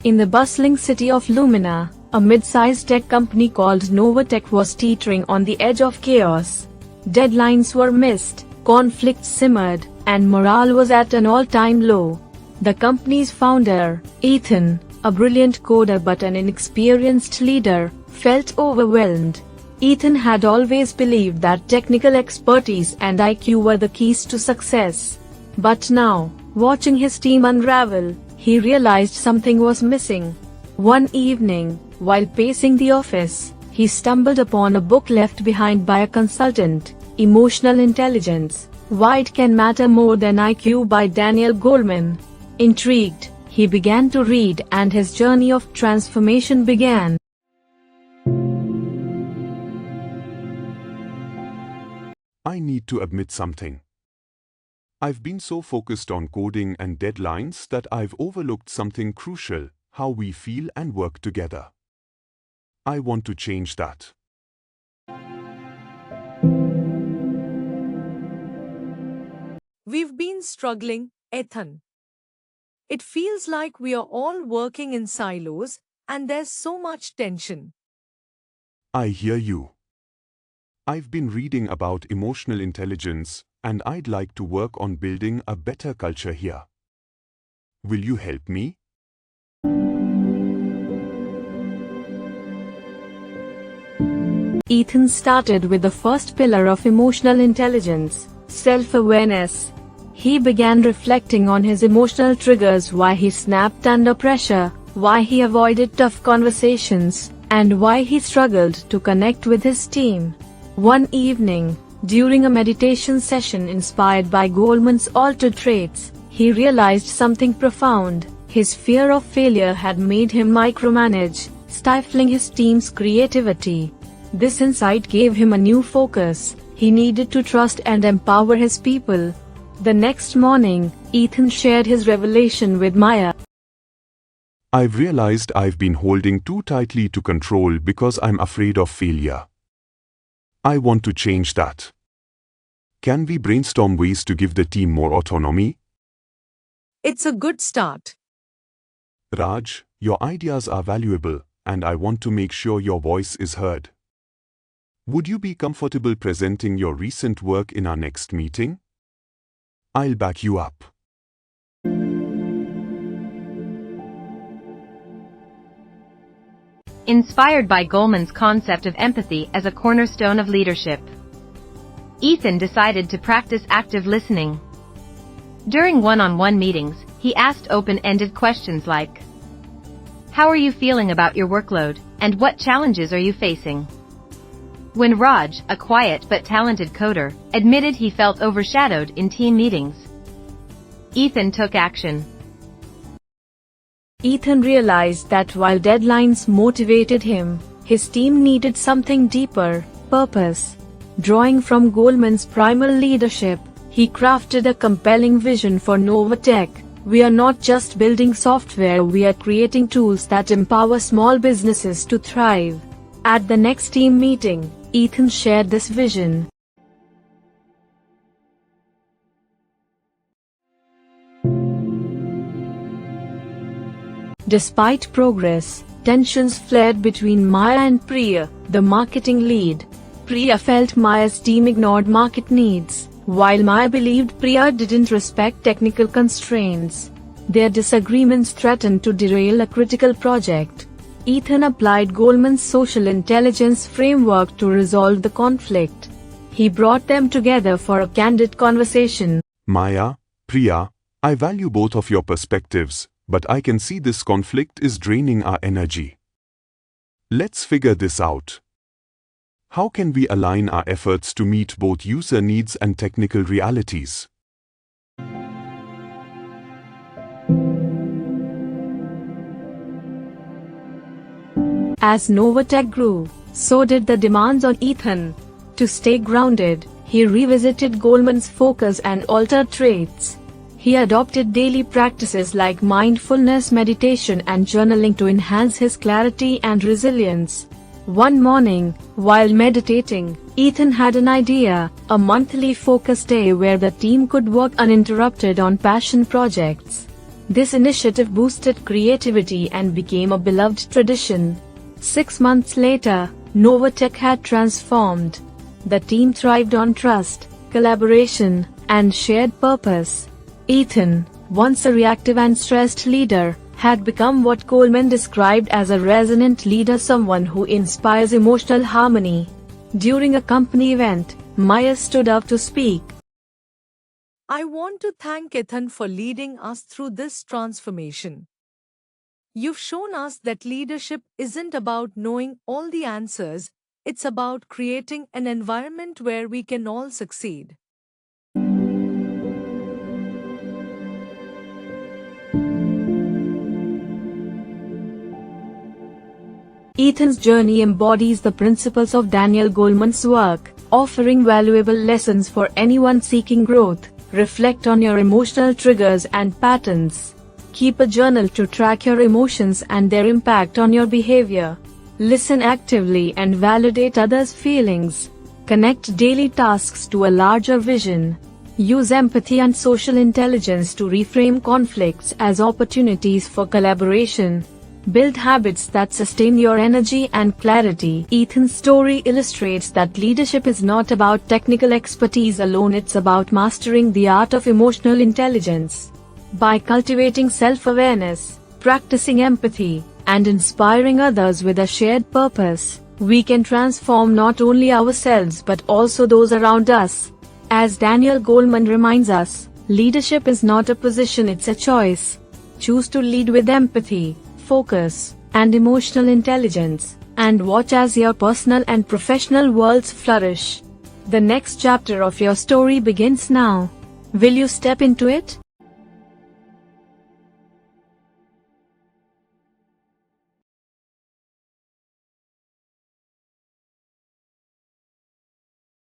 In the bustling city of Lumina, a mid-sized tech company called Novatech was teetering on the edge of chaos. Deadlines were missed, conflicts simmered, and morale was at an all-time low. The company's founder, Ethan, a brilliant coder but an inexperienced leader, felt overwhelmed. Ethan had always believed that technical expertise and IQ were the keys to success. But now, watching his team unravel, he realized something was missing. One evening, while pacing the office, he stumbled upon a book left behind by a consultant, Emotional Intelligence: Why It Can Matter More Than IQ by Daniel Goleman. Intrigued, he began to read and his journey of transformation began. I need to admit something. I've been so focused on coding and deadlines that I've overlooked something crucial: how we feel and work together. I want to change that. We've been struggling, Ethan. It feels like we are all working in silos, and there's so much tension. I hear you. I've been reading about emotional intelligence, and I'd like to work on building a better culture here. Will you help me? Ethan started with the first pillar of emotional intelligence, self-awareness. He began reflecting on his emotional triggers: why he snapped under pressure, why he avoided tough conversations, and why he struggled to connect with his team. One evening, during a meditation session inspired by Goleman's altered traits, he realized something profound. His fear of failure had made him micromanage, stifling his team's creativity. This insight gave him a new focus. He needed to trust and empower his people. The next morning, Ethan shared his revelation with Maya. I've realized I've been holding too tightly to control because I'm afraid of failure. I want to change that. Can we brainstorm ways to give the team more autonomy? It's a good start. Raj, your ideas are valuable, and I want to make sure your voice is heard. Would you be comfortable presenting your recent work in our next meeting? I'll back you up. Inspired by Goleman's concept of empathy as a cornerstone of leadership, Ethan decided to practice active listening. During one-on-one meetings, he asked open-ended questions like, "How are you feeling about your workload, and what challenges are you facing?" When Raj, a quiet but talented coder, admitted he felt overshadowed in team meetings, Ethan took action. Ethan realized that while deadlines motivated him, his team needed something deeper: purpose. Drawing from Goleman's primal leadership, he crafted a compelling vision for Novatech. We are not just building software, we are creating tools that empower small businesses to thrive. At the next team meeting, Ethan shared this vision. Despite progress, tensions flared between Maya and Priya, the marketing lead. Priya felt Maya's team ignored market needs, while Maya believed Priya didn't respect technical constraints. Their disagreements threatened to derail a critical project. Ethan applied Goleman's social intelligence framework to resolve the conflict. He brought them together for a candid conversation. Maya, Priya, I value both of your perspectives, but I can see this conflict is draining our energy. Let's figure this out. How can we align our efforts to meet both user needs and technical realities? As Novatech grew, so did the demands on Ethan. To stay grounded, he revisited Goleman's focus and altered traits. He adopted daily practices like mindfulness meditation and journaling to enhance his clarity and resilience. One morning, while meditating, Ethan had an idea: a monthly focus day where the team could work uninterrupted on passion projects. This initiative boosted creativity and became a beloved tradition. 6 months later, Novatech had transformed. The team thrived on trust, collaboration, and shared purpose. Ethan, once a reactive and stressed leader, had become what Goleman described as a resonant leader, someone who inspires emotional harmony. During a company event, Maya stood up to speak. I want to thank Ethan for leading us through this transformation. You've shown us that leadership isn't about knowing all the answers, it's about creating an environment where we can all succeed. Ethan's journey embodies the principles of Daniel Goleman's work, offering valuable lessons for anyone seeking growth. Reflect on your emotional triggers and patterns. Keep a journal to track your emotions and their impact on your behavior. Listen actively and validate others' feelings. Connect daily tasks to a larger vision. Use empathy and social intelligence to reframe conflicts as opportunities for collaboration. Build habits that sustain your energy and clarity. Ethan's story illustrates that leadership is not about technical expertise alone, it's about mastering the art of emotional intelligence. By cultivating self-awareness, practicing empathy, and inspiring others with a shared purpose, we can transform not only ourselves but also those around us. As Daniel Goleman reminds us, leadership is not a position, it's a choice. Choose to lead with empathy, focus, and emotional intelligence, and watch as your personal and professional worlds flourish. The next chapter of your story begins now. Will you step into it?